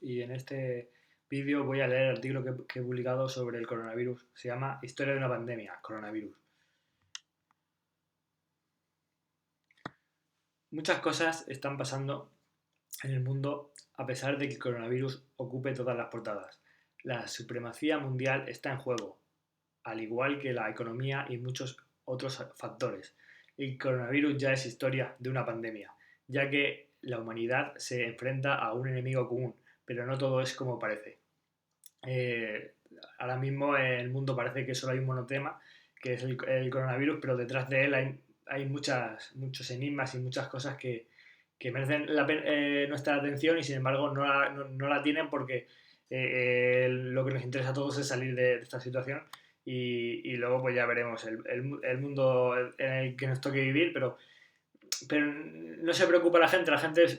y en este vídeo voy a leer el artículo que he publicado sobre el coronavirus. Se llama Historia de una pandemia, coronavirus. Muchas cosas están pasando en el mundo a pesar de que el coronavirus ocupe todas las portadas. La supremacía mundial está en juego, al igual que la economía y muchos otros factores. El coronavirus ya es historia de una pandemia, ya que la humanidad se enfrenta a un enemigo común, pero no todo es como parece. Eh, Ahora mismo en el mundo parece que solo hay un monotema, que es el coronavirus, pero detrás de él hay muchos enigmas y muchas cosas que merecen nuestra atención y sin embargo no la tienen porque lo que nos interesa a todos es salir de esta situación y luego pues ya veremos el mundo en el que nos toque vivir, pero no se preocupa la gente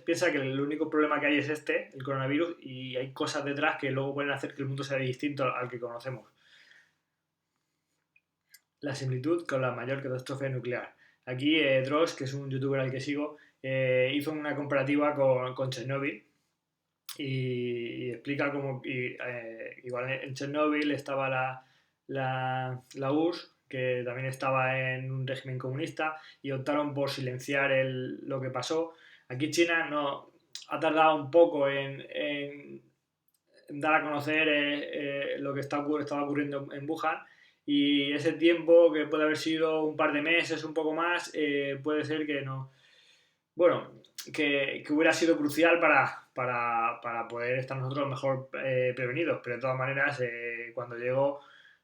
piensa que el único problema que hay es este, el coronavirus, y hay cosas detrás que luego pueden hacer que el mundo sea distinto al que conocemos. La similitud con la mayor catástrofe nuclear. Aquí Dross, que es un youtuber al que sigo, hizo una comparativa con Chernobyl y explica cómo igual en Chernobyl estaba la URSS, que también estaba en un régimen comunista, y optaron por silenciar lo que pasó. Aquí China no ha tardado un poco en dar a conocer lo que estaba ocurriendo en Wuhan, y ese tiempo, que puede haber sido un par de meses, un poco más, puede ser que no, bueno, que hubiera sido crucial para poder estar nosotros mejor prevenidos, pero de todas maneras, cuando llegó,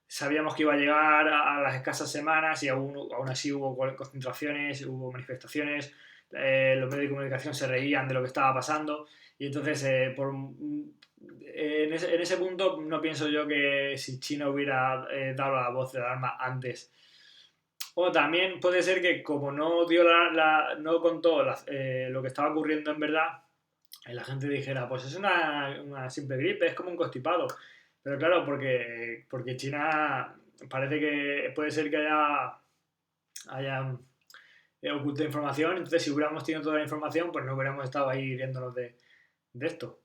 sabíamos que iba a llegar a las escasas semanas y aún así hubo concentraciones, hubo manifestaciones, los medios de comunicación se reían de lo que estaba pasando y entonces en ese punto no pienso yo que si China hubiera dado la voz de alarma antes. O también puede ser que como no contó lo que estaba ocurriendo en verdad, la gente dijera, pues es una simple gripe, es como un constipado. Pero claro, porque China parece que puede ser que haya ocultado información, entonces si hubiéramos tenido toda la información, pues no hubiéramos estado ahí riéndonos de esto.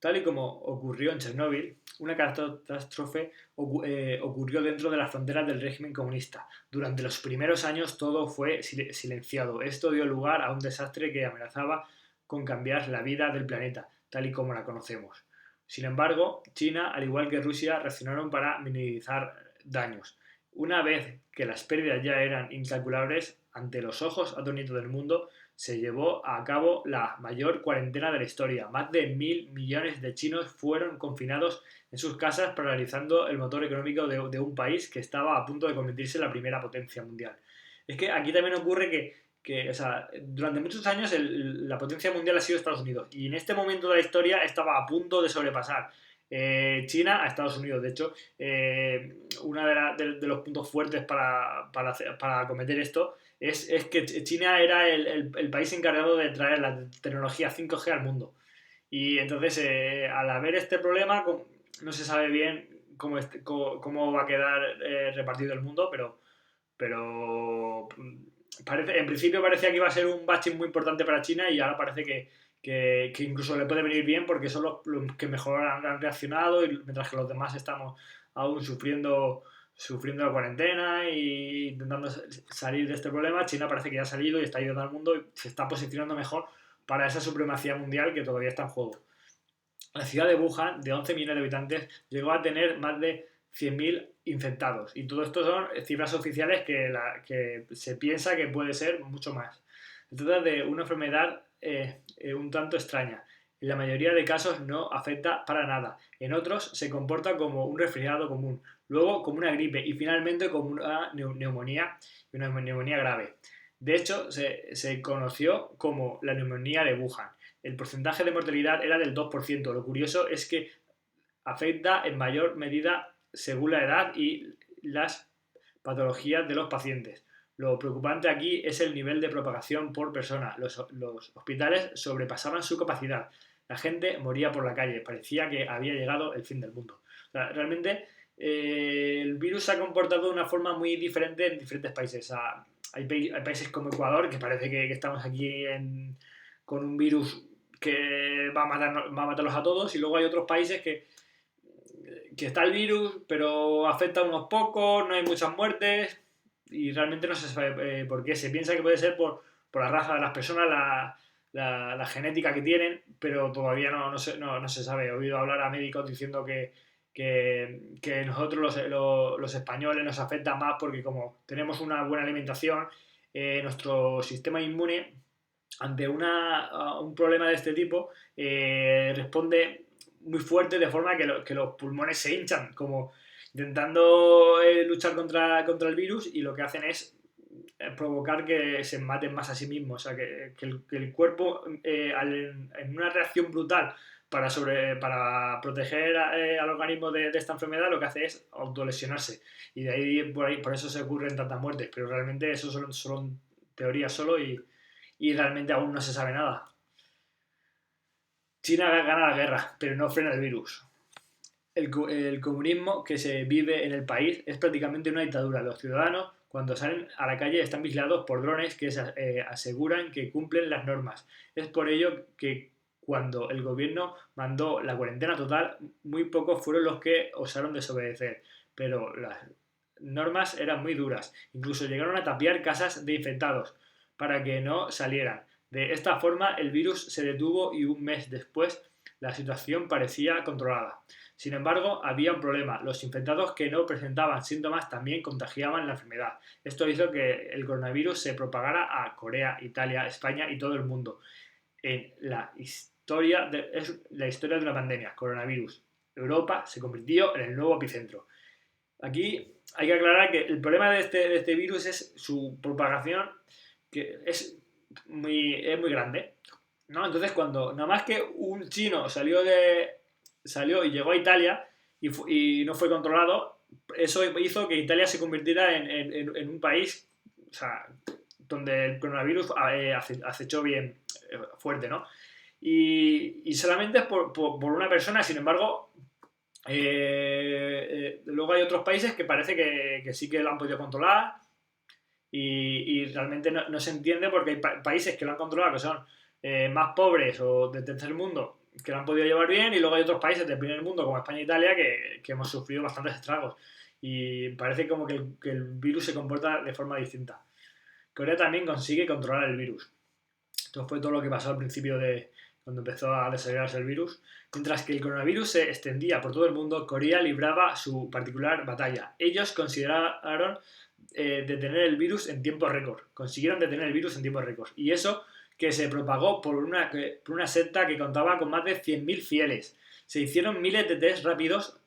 Tal y como ocurrió en Chernóbil, una catástrofe ocurrió dentro de las fronteras del régimen comunista. Durante los primeros años todo fue silenciado. Esto dio lugar a un desastre que amenazaba con cambiar la vida del planeta, tal y como la conocemos. Sin embargo, China, al igual que Rusia, reaccionaron para minimizar daños. Una vez que las pérdidas ya eran incalculables, ante los ojos atónitos del mundo, se llevó a cabo la mayor cuarentena de la historia. Más de 1.000 millones de chinos fueron confinados en sus casas, paralizando el motor económico de un país que estaba a punto de convertirse en la primera potencia mundial. Es que aquí también ocurre o sea, durante muchos años la potencia mundial ha sido Estados Unidos y en este momento de la historia estaba a punto de sobrepasar China a Estados Unidos. De hecho, uno de los puntos fuertes para acometer esto es que China era el país encargado de traer la tecnología 5G al mundo. Y entonces, al haber este problema, no se sabe bien cómo va a quedar repartido el mundo, pero en principio parecía que iba a ser un bache muy importante para China y ahora parece que incluso le puede venir bien porque son los que mejor han reaccionado y mientras que los demás estamos aún sufriendo la cuarentena e intentando salir de este problema. China parece que ya ha salido y está ayudando al mundo y se está posicionando mejor para esa supremacía mundial que todavía está en juego. La ciudad de Wuhan, de 11 millones de habitantes, llegó a tener más de 100.000 infectados. Y todo esto son cifras oficiales que se piensa que puede ser mucho más. Se trata de una enfermedad un tanto extraña. En la mayoría de casos no afecta para nada. En otros se comporta como un resfriado común, luego como una gripe y finalmente como una neumonía grave. De hecho, se conoció como la neumonía de Wuhan. El porcentaje de mortalidad era del 2%. Lo curioso es que afecta en mayor medida según la edad y las patologías de los pacientes. Lo preocupante aquí es el nivel de propagación por persona. Los hospitales sobrepasaban su capacidad. La gente moría por la calle. Parecía que había llegado el fin del mundo. O sea, realmente el virus se ha comportado de una forma muy diferente en diferentes países. O sea, hay países como Ecuador que parece que estamos aquí con un virus que va a matarlos a todos, y luego hay otros países que está el virus, pero afecta a unos pocos, no hay muchas muertes, y realmente no se sabe por qué. Se piensa que puede ser por la raza de las personas, la genética que tienen, pero todavía no se sabe. He oído hablar a médicos diciendo que nosotros los españoles nos afecta más porque como tenemos una buena alimentación, nuestro sistema inmune ante un problema de este tipo responde muy fuerte, de forma que los pulmones se hinchan, como intentando luchar contra el virus, y lo que hacen es provocar que se maten más a sí mismos. O sea, que el cuerpo, en una reacción brutal para proteger al organismo de esta enfermedad, lo que hace es autolesionarse. Y de ahí, por eso se ocurren tantas muertes. Pero realmente eso son teorías solo, y realmente aún no se sabe nada. China gana la guerra, pero no frena el virus. El comunismo que se vive en el país es prácticamente una dictadura. Los ciudadanos, cuando salen a la calle, están vigilados por drones que aseguran que cumplen las normas. Es por ello que cuando el gobierno mandó la cuarentena total, muy pocos fueron los que osaron desobedecer. Pero las normas eran muy duras. Incluso llegaron a tapiar casas de infectados para que no salieran. De esta forma, el virus se detuvo y un mes después la situación parecía controlada. Sin embargo, había un problema. Los infectados que no presentaban síntomas también contagiaban la enfermedad. Esto hizo que el coronavirus se propagara a Corea, Italia, España y todo el mundo. En es la historia de una pandemia, coronavirus. Europa se convirtió en el nuevo epicentro. Aquí hay que aclarar que el problema de este virus es su propagación, que es muy grande, ¿no? Entonces, cuando nada más que un chino salió y llegó a Italia y no fue controlado, eso hizo que Italia se convirtiera en un país, o sea, donde el coronavirus acechó bien fuerte, ¿no? Y solamente es por una persona. Sin embargo, luego hay otros países que parece que sí que lo han podido controlar, y realmente no se entiende, porque hay países que lo han controlado, que son más pobres o de tercer mundo, que lo han podido llevar bien, y luego hay otros países del primer mundo como España e Italia que hemos sufrido bastantes estragos, y parece como que el virus se comporta de forma distinta. Corea también consigue controlar el virus. Esto fue todo lo que pasó al principio de cuando empezó a desarrollarse el virus. Mientras que el coronavirus se extendía por todo el mundo, Corea libraba su particular batalla. Ellos consideraron detener el virus en tiempo récord. Consiguieron detener el virus en tiempo récord. Y eso que se propagó por una secta que contaba con más de 100.000 fieles. Se hicieron miles de test rápidos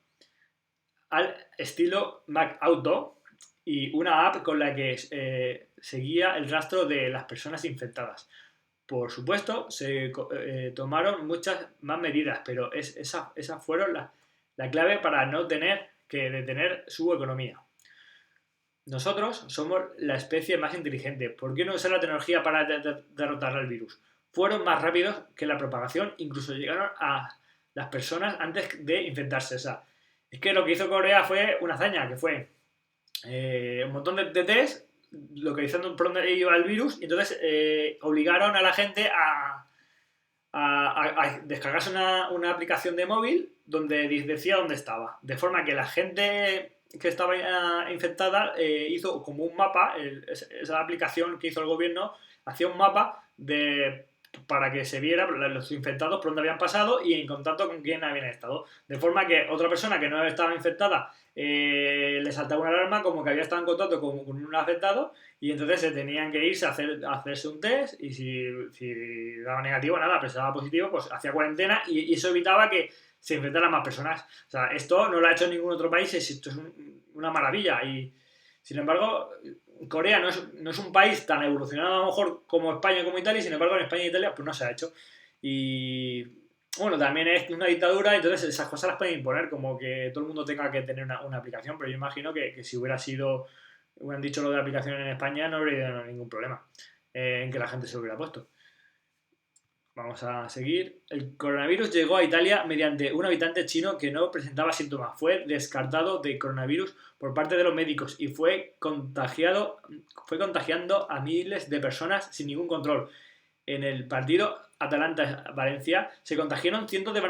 al estilo MacAuto y una app con la que seguía el rastro de las personas infectadas. Por supuesto, se tomaron muchas más medidas, pero esas fueron la clave para no tener que detener su economía. Nosotros somos la especie más inteligente. ¿Por qué no usar la tecnología para derrotar al virus? Fueron más rápidos que la propagación, incluso llegaron a las personas antes de infectarse. O sea, es que lo que hizo Corea fue una hazaña, que fue un montón de test localizando por dónde iba el virus, y entonces obligaron a la gente a descargarse una aplicación de móvil donde decía dónde estaba, de forma que la gente que estaba infectada hizo como un mapa. Esa aplicación que hizo el gobierno hacía un mapa para que se viera los infectados por dónde habían pasado y en contacto con quién habían estado, de forma que otra persona que no estaba infectada le saltaba una alarma como que había estado en contacto con un afectado, y entonces se tenían que irse a hacerse un test, y si daba negativo, nada, pero si daba positivo, pues hacía cuarentena, y eso evitaba que se infectaran más personas. O sea, esto no lo ha hecho ningún otro país, esto es una maravilla. Y sin embargo, Corea no es un país tan evolucionado a lo mejor como España, como Italia, y sin embargo en España e Italia pues no se ha hecho. Y bueno, también es una dictadura, entonces esas cosas las pueden imponer, como que todo el mundo tenga que tener una aplicación, pero yo imagino que si hubieran dicho lo de la aplicación en España, no habría ningún problema en que la gente se lo hubiera puesto. Vamos a seguir. El coronavirus llegó a Italia mediante un habitante chino que no presentaba síntomas. Fue descartado de coronavirus por parte de los médicos y fue contagiando a miles de personas sin ningún control. en el partido Atalanta-Valencia se contagiaron cientos de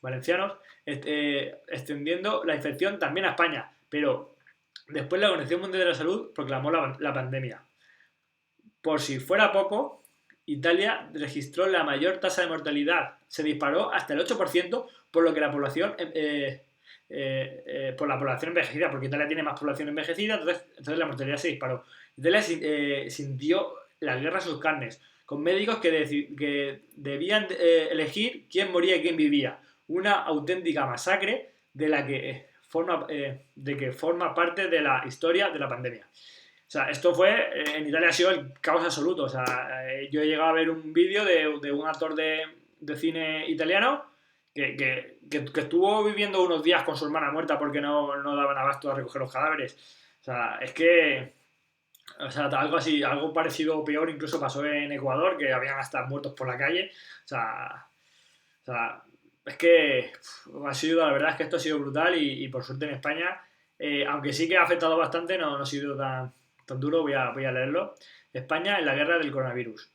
valencianos, extendiendo la infección también a España. Pero después la Organización Mundial de la Salud proclamó la pandemia. Por si fuera poco, Italia registró la mayor tasa de mortalidad. Se disparó hasta el 8%, por lo que la población por la población envejecida, porque Italia tiene más población envejecida, entonces la mortalidad se disparó. Italia sintió la guerra a sus carnes, con médicos que debían elegir quién moría y quién vivía. Una auténtica masacre de que forma parte de la historia de la pandemia. O sea, esto en Italia ha sido el caos absoluto. O sea, yo he llegado a ver un vídeo de un actor de cine italiano que estuvo viviendo unos días con su hermana muerta porque no daban abasto a recoger los cadáveres. O sea, es que... O sea, algo así, algo parecido o peor incluso pasó en Ecuador, que habían hasta muertos por la calle. O sea es que la verdad es que esto ha sido brutal y por suerte en España, aunque sí que ha afectado bastante, no ha sido tan duro, voy a leerlo. España en la guerra del coronavirus.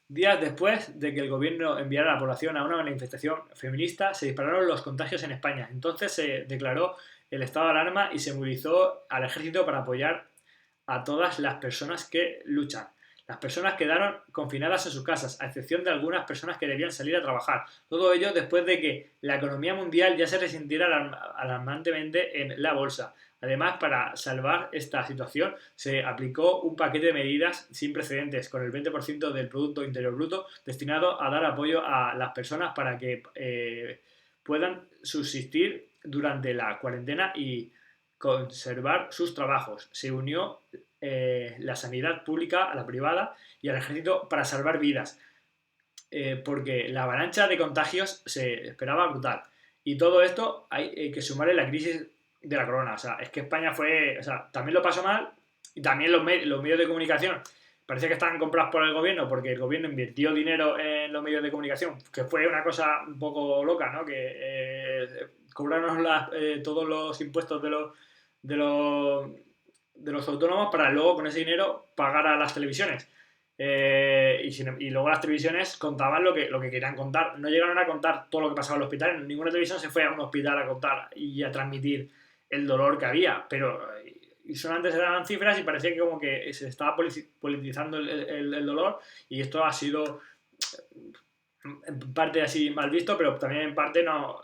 Días después de que el gobierno enviara a la población a una manifestación feminista, se dispararon los contagios en España. Entonces se declaró el estado de alarma y se movilizó al ejército para apoyar a todas las personas que luchan. Las personas quedaron confinadas en sus casas, a excepción de algunas personas que debían salir a trabajar. Todo ello después de que la economía mundial ya se resintiera alarmantemente en la bolsa. Además, para salvar esta situación, se aplicó un paquete de medidas sin precedentes, con el 20% del Producto Interior Bruto destinado a dar apoyo a las personas para que puedan subsistir durante la cuarentena y conservar sus trabajos. Se unió la sanidad pública a la privada y al ejército para salvar vidas, porque la avalancha de contagios se esperaba brutal. Y todo esto hay que sumarle la crisis de la corona. O sea, es que España también lo pasó mal, y también los medios de comunicación parece que estaban comprados por el gobierno, porque el gobierno invirtió dinero en los medios de comunicación, que fue una cosa un poco loca, ¿no? Que cobraron todos los impuestos de los autónomos para luego con ese dinero pagar a las televisiones. Y luego las televisiones contaban lo que querían contar. No llegaron a contar todo lo que pasaba en el hospital. Ninguna televisión se fue a un hospital a contar y a transmitir el dolor que había. Pero solamente se daban cifras y parecía que como que se estaba politizando el dolor. Y esto ha sido en parte así mal visto, pero también en parte no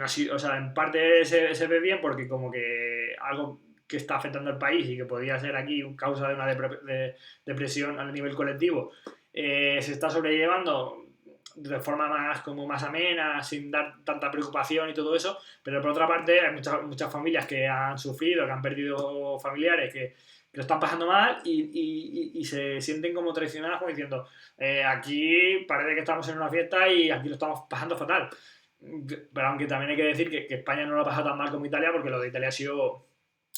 ha sido, o sea, en parte se ve bien porque como que algo que está afectando al país y que podría ser aquí causa de una depresión a nivel colectivo, se está sobrellevando de forma más amena, sin dar tanta preocupación y todo eso, pero por otra parte hay muchas familias que han sufrido, que han perdido familiares, que lo están pasando mal y se sienten como traicionadas, como diciendo, aquí parece que estamos en una fiesta y aquí lo estamos pasando fatal. Pero aunque también hay que decir que España no lo ha pasado tan mal como Italia, porque lo de Italia ha sido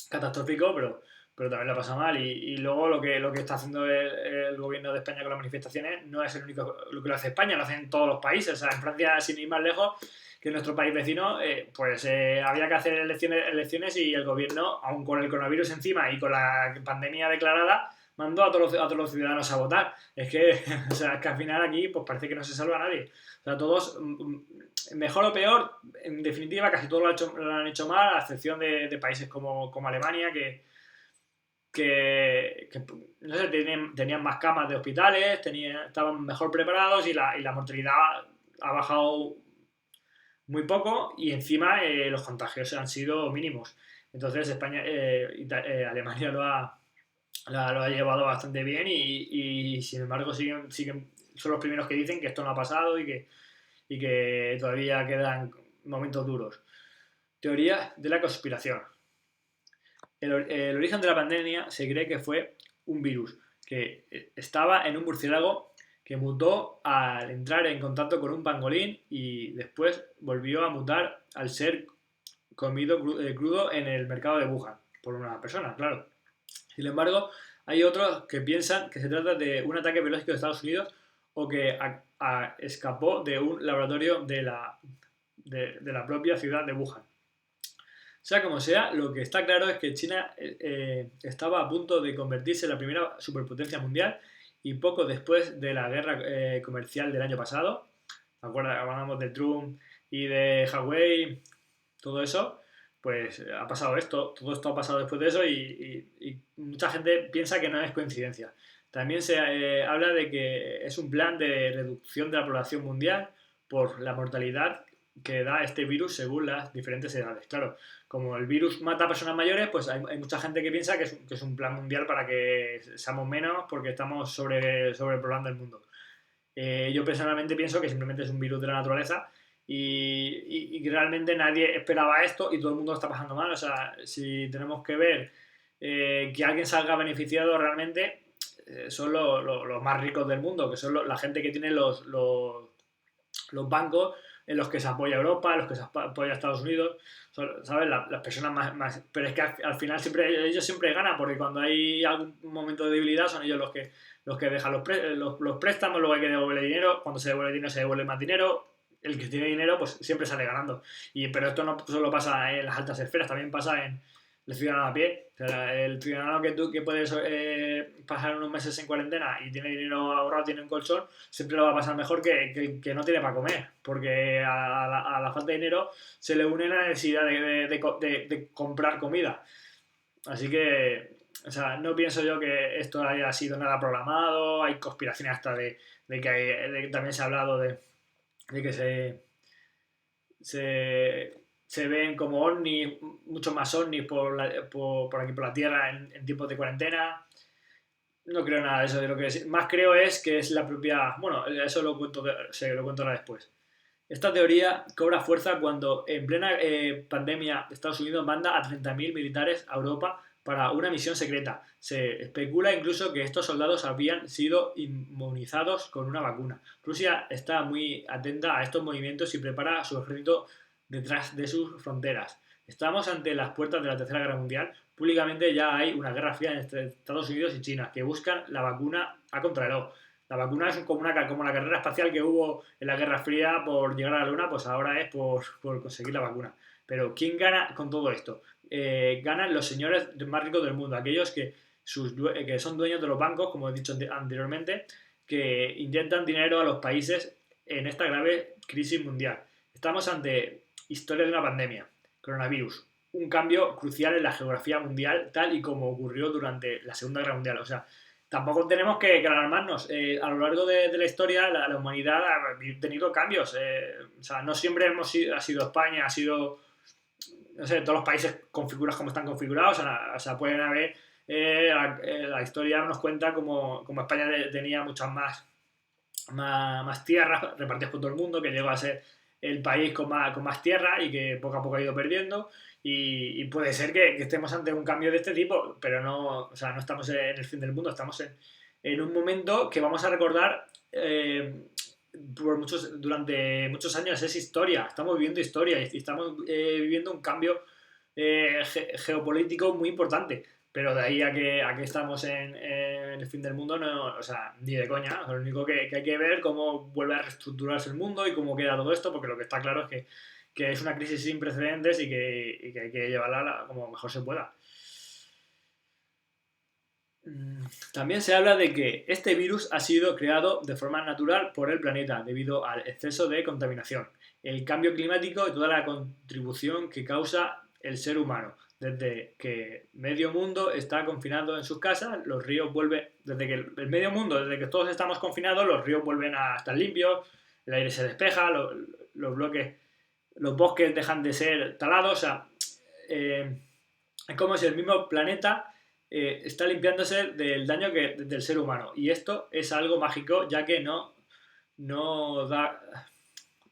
catastrófico, pero también lo ha pasado mal. Y luego lo que está haciendo el gobierno de España con las manifestaciones no es el único lo que lo hace España, lo hacen todos los países. O sea, en Francia, sin ir más lejos, que nuestro país vecino, había que hacer elecciones y el gobierno, aun con el coronavirus encima y con la pandemia declarada, mandó a todos los ciudadanos a votar. Es que al final aquí pues parece que no se salva a nadie. O sea, todos, mejor o peor, en definitiva, casi todos lo han hecho mal, a excepción de países como Alemania, que no sé, tenían más camas de hospitales, estaban mejor preparados y la mortalidad ha bajado muy poco y encima los contagios han sido mínimos. Entonces Alemania lo ha llevado bastante bien y sin embargo son los primeros que dicen que esto no ha pasado y que todavía quedan momentos duros. Teoría de la conspiración. El origen de la pandemia se cree que fue un virus que estaba en un murciélago que mutó al entrar en contacto con un pangolín y después volvió a mutar al ser comido crudo en el mercado de Wuhan por una persona, claro. Sin embargo, hay otros que piensan que se trata de un ataque biológico de Estados Unidos o que escapó de un laboratorio de la propia ciudad de Wuhan. Sea como sea, lo que está claro es que China estaba a punto de convertirse en la primera superpotencia mundial y poco después de la guerra comercial del año pasado, ¿me acuerdas? Hablábamos de Trump y de Huawei, todo eso, pues ha pasado esto, todo esto ha pasado después de eso y mucha gente piensa que no es coincidencia. También se habla de que es un plan de reducción de la población mundial por la mortalidad que da este virus según las diferentes edades. Claro, como el virus mata a personas mayores, pues hay mucha gente que piensa que es un plan mundial para que seamos menos porque estamos sobrepoblando el mundo. Yo personalmente pienso que simplemente es un virus de la naturaleza y que realmente nadie esperaba esto y todo el mundo lo está pasando mal. O sea, si tenemos que ver que alguien salga beneficiado realmente, son los más ricos del mundo, que son la gente que tiene los bancos en los que se apoya Europa, en los que se apoya Estados Unidos, ¿sabes? Las personas más. Pero es que al final ellos siempre ganan, porque cuando hay algún momento de debilidad son ellos los que dejan los préstamos, luego hay que devolver dinero, cuando se devuelve dinero se devuelve más dinero, el que tiene dinero pues siempre sale ganando. Pero esto no solo pasa en las altas esferas, también pasa en el ciudadano a pie. O sea, el ciudadano que puedes pasar unos meses en cuarentena y tiene dinero ahorrado, tiene un colchón, siempre lo va a pasar mejor que no tiene para comer, porque a la falta de dinero se le une la necesidad de comprar comida. Así que, o sea, no pienso yo que esto haya sido nada programado, hay conspiraciones hasta de que también se ha hablado de que se ven como ovnis, muchos más ovnis por aquí por la Tierra en tiempos de cuarentena. No creo nada de eso. De lo que más creo es que es la propia. Bueno, eso lo cuento ahora después. Esta teoría cobra fuerza cuando en plena pandemia Estados Unidos manda a 30.000 militares a Europa para una misión secreta. Se especula incluso que estos soldados habían sido inmunizados con una vacuna. Rusia está muy atenta a estos movimientos y prepara su ejército detrás de sus fronteras. Estamos ante las puertas de la Tercera Guerra Mundial. Públicamente ya hay una guerra fría entre Estados Unidos y China que buscan la vacuna a contrarreloj. La vacuna es como la carrera espacial que hubo en la Guerra Fría por llegar a la Luna, pues ahora es por conseguir la vacuna. Pero ¿quién gana con todo esto? Ganan los señores más ricos del mundo, aquellos que son dueños de los bancos, como he dicho anteriormente, que inyectan dinero a los países en esta grave crisis mundial. Estamos ante historia de una pandemia, coronavirus, un cambio crucial en la geografía mundial, tal y como ocurrió durante la Segunda Guerra Mundial. O sea, tampoco tenemos que alarmarnos. A lo largo de la historia, la humanidad ha tenido cambios. O sea, no siempre ha sido España, ha sido, no sé, todos los países configurados como están configurados. O sea pueden haber. La historia nos cuenta como España tenía muchas más tierras repartidas por todo el mundo, que llegó a ser el país con más tierra y que poco a poco ha ido perdiendo. Y puede ser que estemos ante un cambio de este tipo, pero no estamos en el fin del mundo, estamos en un momento que vamos a recordar durante muchos años. Es historia, estamos viviendo historia y estamos viviendo un cambio geopolítico muy importante. Pero de ahí a que estamos en el fin del mundo, no, o sea, ni de coña. Lo único que hay que ver cómo vuelve a reestructurarse el mundo y cómo queda todo esto, porque lo que está claro es que es una crisis sin precedentes y que hay que llevarla como mejor se pueda. También se habla de que este virus ha sido creado de forma natural por el planeta debido al exceso de contaminación, el cambio climático y toda la contribución que causa el ser humano. Desde que medio mundo está confinado en sus casas, los ríos vuelven, desde que el medio mundo, desde que todos estamos confinados, los ríos vuelven a estar limpios, el aire se despeja, los bosques dejan de ser talados. O sea, es como si el mismo planeta está limpiándose del daño del ser humano. Y esto es algo mágico, ya que nos da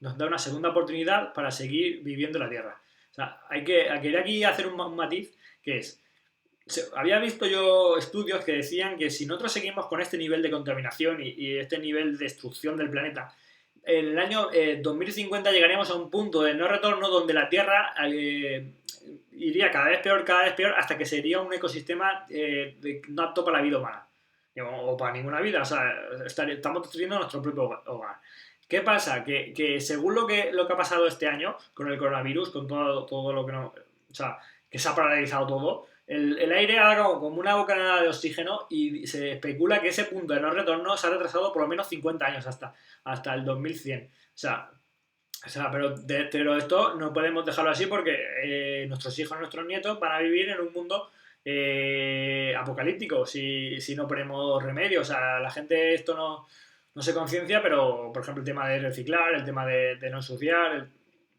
una segunda oportunidad para seguir viviendo la Tierra. O sea, quería aquí hacer un matiz, que es, había visto yo estudios que decían que si nosotros seguimos con este nivel de contaminación y este nivel de destrucción del planeta, en el año 2050 llegaríamos a un punto de no retorno donde la Tierra iría cada vez peor, hasta que sería un ecosistema no apto para la vida humana. O para ninguna vida. O sea, estamos destruyendo nuestro propio hogar. ¿Qué pasa? Que según lo que ha pasado este año con el coronavirus, con todo lo que no... O sea, que se ha paralizado todo, el aire ha dado como una bocanada de oxígeno y se especula que ese punto de no retorno se ha retrasado por lo menos 50 años hasta el 2100. Pero esto no podemos dejarlo así porque nuestros hijos, nuestros nietos van a vivir en un mundo apocalíptico si no ponemos remedio. O sea, la gente esto no se conciencia, pero por ejemplo el tema de reciclar, el tema de no ensuciar,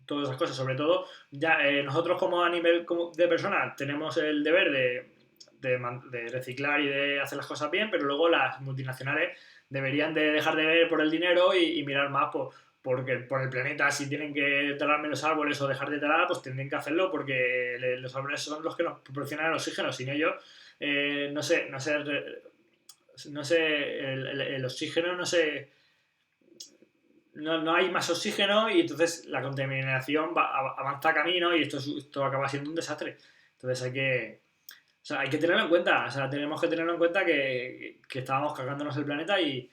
todas esas cosas, sobre todo, ya nosotros como a nivel de persona tenemos el deber de reciclar y de hacer las cosas bien, pero luego las multinacionales deberían de dejar de ver por el dinero y mirar más porque por el planeta, si tienen que talar menos árboles o dejar de talar, pues tienen que hacerlo porque los árboles son los que nos proporcionan el oxígeno. Sin ellos, el oxígeno no hay más oxígeno y entonces la contaminación avanza camino y esto acaba siendo un desastre. Entonces hay que tenerlo en cuenta. O sea, tenemos que tenerlo en cuenta que estábamos cagándonos el planeta y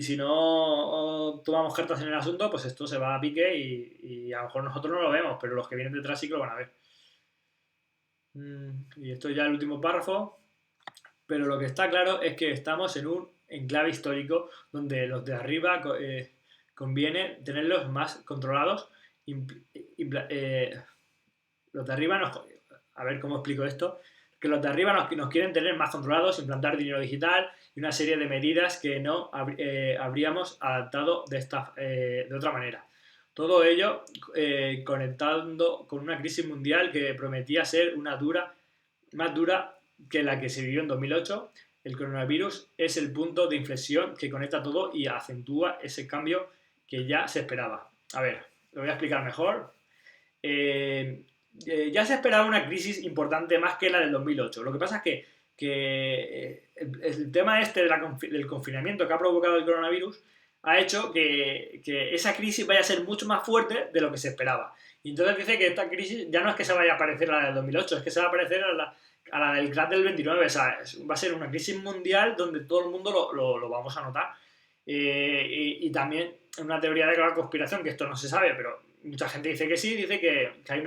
si no tomamos cartas en el asunto, pues esto se va a pique y a lo mejor nosotros no lo vemos, pero los que vienen detrás sí que lo van a ver. Y esto ya es el último párrafo. Pero lo que está claro es que estamos en un enclave histórico donde los de arriba conviene tenerlos más controlados. Los de arriba a ver cómo explico esto. Que los de arriba nos quieren tener más controlados, implantar dinero digital y una serie de medidas que no habríamos adaptado de otra manera. Todo ello conectando con una crisis mundial que prometía ser más dura que la que se vivió en 2008. El coronavirus es el punto de inflexión que conecta todo y acentúa ese cambio que ya se esperaba. A ver, lo voy a explicar mejor. Ya se esperaba una crisis importante más que la del 2008. Lo que pasa es que el tema del confinamiento que ha provocado el coronavirus ha hecho que esa crisis vaya a ser mucho más fuerte de lo que se esperaba. Y entonces dice que esta crisis ya no es que se vaya a parecer a la del 2008, es que se va a parecer a la del crash del 29. O sea, va a ser una crisis mundial donde todo el mundo lo vamos a notar. Y también una teoría de la conspiración, que esto no se sabe, pero mucha gente dice que sí, dice que hay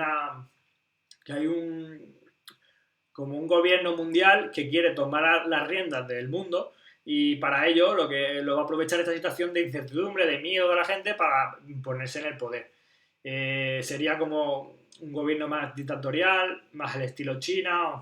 como un gobierno mundial que quiere tomar las riendas del mundo y para ello lo va a aprovechar esta situación de incertidumbre, de miedo de la gente para ponerse en el poder. Sería como un gobierno más dictatorial, más al estilo China.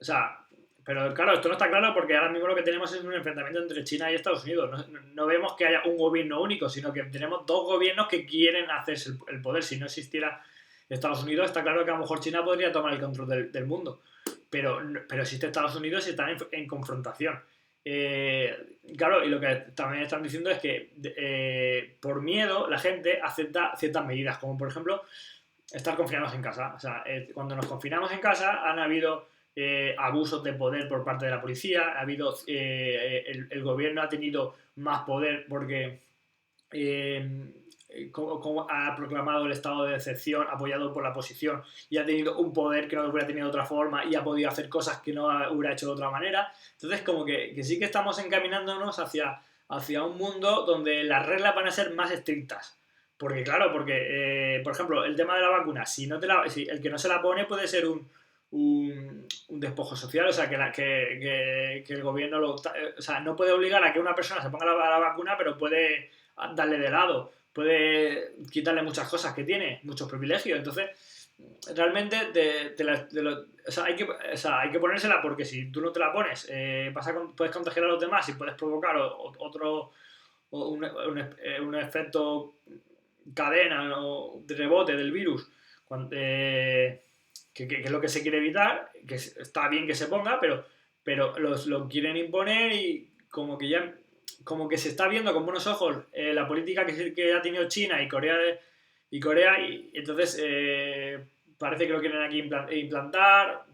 O sea, pero claro, esto no está claro porque ahora mismo lo que tenemos es un enfrentamiento entre China y Estados Unidos. No vemos que haya un gobierno único, sino que tenemos dos gobiernos que quieren hacerse el poder. Si no existiera Estados Unidos, está claro que a lo mejor China podría tomar el control del mundo. Pero existe Estados Unidos y están en confrontación. Claro, y lo que también están diciendo es que por miedo la gente acepta ciertas medidas, como por ejemplo estar confinados en casa. O sea, cuando nos confinamos en casa han habido abusos de poder por parte de la policía, el gobierno ha tenido más poder porque como ha proclamado el estado de excepción apoyado por la oposición y ha tenido un poder que no hubiera tenido de otra forma y ha podido hacer cosas que no hubiera hecho de otra manera. Entonces como que sí que estamos encaminándonos hacia un mundo donde las reglas van a ser más estrictas. Porque claro, por ejemplo, el tema de la vacuna, si el que no se la pone puede ser un despojo social, o sea, que el gobierno o sea, no puede obligar a que una persona se ponga la vacuna, pero puede darle de lado, puede quitarle muchas cosas que tiene, muchos privilegios. Entonces, realmente hay que ponérsela porque si tú no te la pones, puedes contagiar a los demás y puedes provocar un efecto cadena o de rebote del virus que es lo que se quiere evitar, que está bien que se ponga, pero lo quieren imponer y como que se está viendo con buenos ojos la política que ha tenido China y Corea y entonces parece que lo quieren aquí implantar.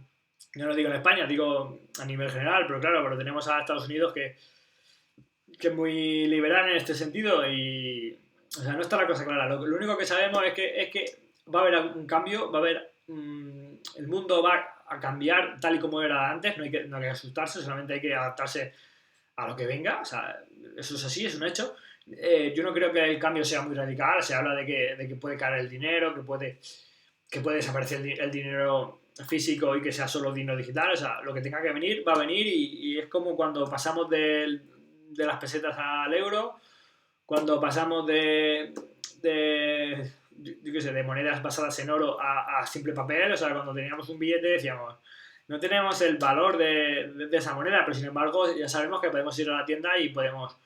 No lo digo en España, digo a nivel general, pero tenemos a Estados Unidos que es muy liberal en este sentido y o sea, no está la cosa clara. Lo único que sabemos es que va a haber un cambio, va a haber el mundo va a cambiar tal y como era antes, no hay que asustarse, solamente hay que adaptarse a lo que venga. O sea, eso es así, es un hecho. Yo no creo que el cambio sea muy radical, se habla de que puede caer el dinero, que puede desaparecer el dinero físico y que sea solo dinero digital. O sea, lo que tenga que venir, va a venir y es como cuando pasamos de las pesetas al euro, cuando pasamos yo qué sé, de monedas basadas en oro a simple papel. O sea, cuando teníamos un billete decíamos, no tenemos el valor de esa moneda, pero sin embargo ya sabemos que podemos ir a la tienda y podemos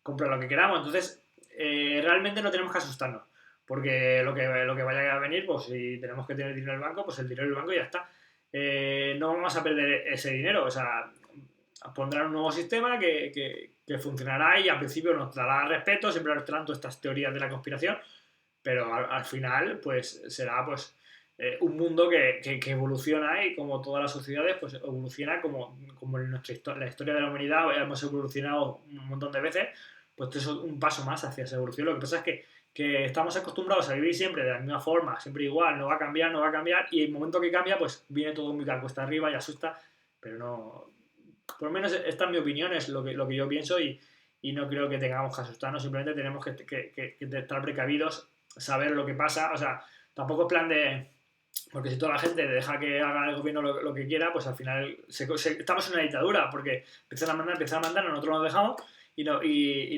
comprar lo que queramos. Entonces, realmente no tenemos que asustarnos. Porque lo que vaya a venir, pues si tenemos que tener dinero en el banco, pues el dinero en el banco y ya está. No vamos a perder ese dinero. O sea, pondrán un nuevo sistema que funcionará y al principio nos dará respeto, siempre nos traen todas estas teorías de la conspiración, pero al final, pues será pues un mundo que evoluciona y como todas las sociedades, pues evoluciona como en la historia de la humanidad hemos evolucionado un montón de veces, pues esto es un paso más hacia esa evolución. Lo que pasa es que estamos acostumbrados a vivir siempre de la misma forma, siempre igual, no va a cambiar, no va a cambiar, y el momento que cambia, pues viene todo muy cuesta arriba y asusta, pero no, por lo menos esta es mi opinión, es lo que yo pienso y no creo que tengamos que asustarnos, simplemente tenemos que estar precavidos, saber lo que pasa, o sea, tampoco es plan de... Porque si toda la gente deja que haga el gobierno lo que quiera, pues al final estamos en una dictadura, porque empiezan a mandar, nosotros nos dejamos y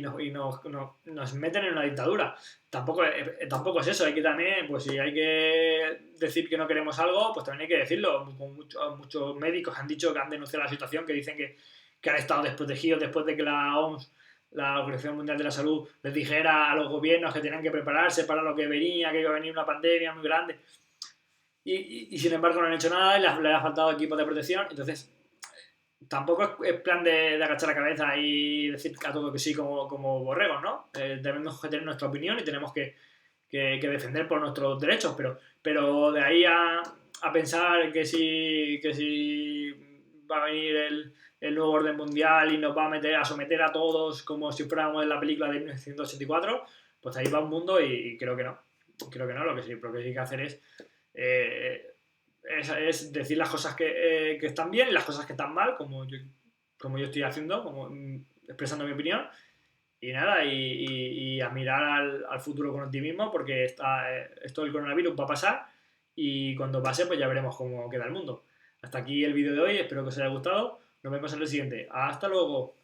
nos meten en una dictadura. Tampoco es eso, hay que también, pues si hay que decir que no queremos algo, pues también hay que decirlo. Muchos médicos han dicho que han denunciado la situación, que dicen que han estado desprotegidos después de que la OMS, la Organización Mundial de la Salud, les dijera a los gobiernos que tenían que prepararse para lo que venía, que iba a venir una pandemia muy grande. Y sin embargo no han hecho nada y les ha faltado equipos de protección. Entonces, tampoco es plan de agachar la cabeza y decir a todo que sí como borregos, ¿no? Tenemos que tener nuestra opinión y tenemos que defender por nuestros derechos, pero de ahí a pensar que si va a venir el nuevo orden mundial y nos va a someter a todos como si fuéramos en la película de 1984, pues ahí va un mundo y creo que no. Creo que no, lo que sí hay que hacer eh, es decir las cosas que están bien y las cosas que están mal, como yo estoy haciendo, expresando mi opinión. Y nada, y a mirar al futuro con optimismo, porque esto del coronavirus va a pasar y cuando pase, pues ya veremos cómo queda el mundo. Hasta aquí el vídeo de hoy, espero que os haya gustado. Nos vemos en el siguiente. Hasta luego.